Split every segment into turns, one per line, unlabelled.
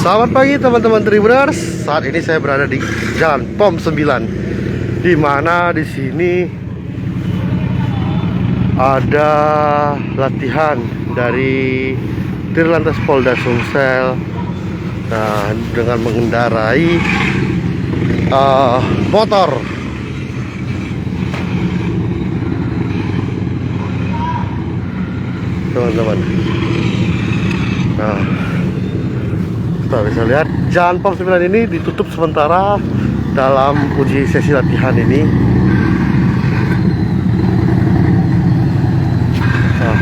Selamat pagi teman-teman Tribuners. Saat ini saya berada di Jalan POM 9, di mana di sini ada latihan dari Dirlantas Polda Sumsel. Nah, dengan mengendarai motor. Teman-teman. Nah, kita bisa lihat Jalan POM 9 ini ditutup sementara dalam uji sesi latihan ini. Nah,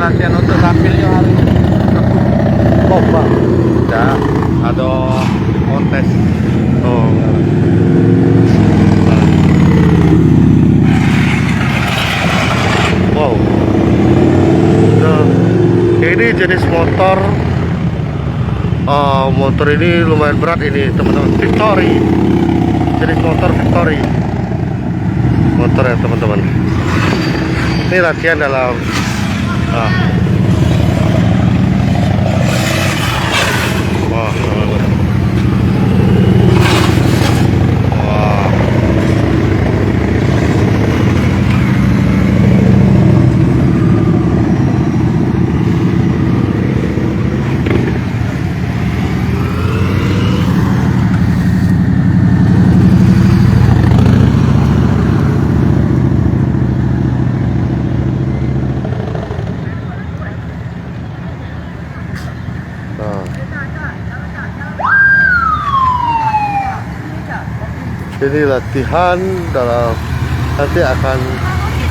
latihan untuk tampilnya hari ini.
pompa.
Ya, ada kontes.
Oh. Wow. Nah, ini jenis motor. Motor ini lumayan berat ini, teman-teman. Victory. Jenis motor Victory. Motor ya, teman-teman. Ini latihan dalam wah, teman-teman. Wah. Nah. Ini latihan dalam nanti akan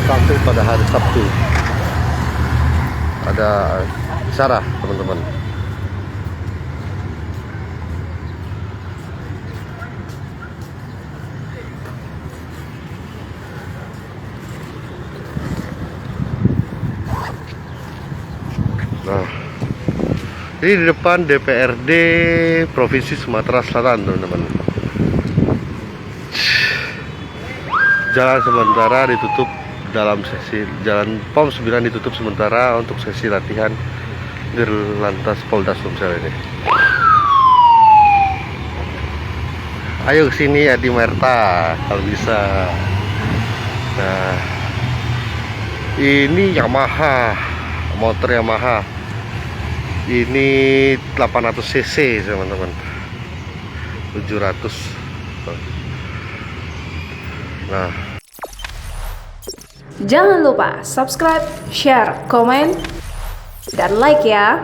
tampil pada hari Sabtu. Ada acara, teman-teman. Nah, ini di depan DPRD Provinsi Sumatera Selatan, teman-teman. Jalan sementara ditutup dalam sesi Jalan POM 9 ditutup sementara untuk sesi latihan Dirlantas Polda Sumsel ini. Ayo kesini Adi Merta kalau bisa. Nah, ini Yamaha, motor Yamaha. Ini 800 cc, teman-teman. 700. Nah,
jangan lupa subscribe, share, komen, dan like ya.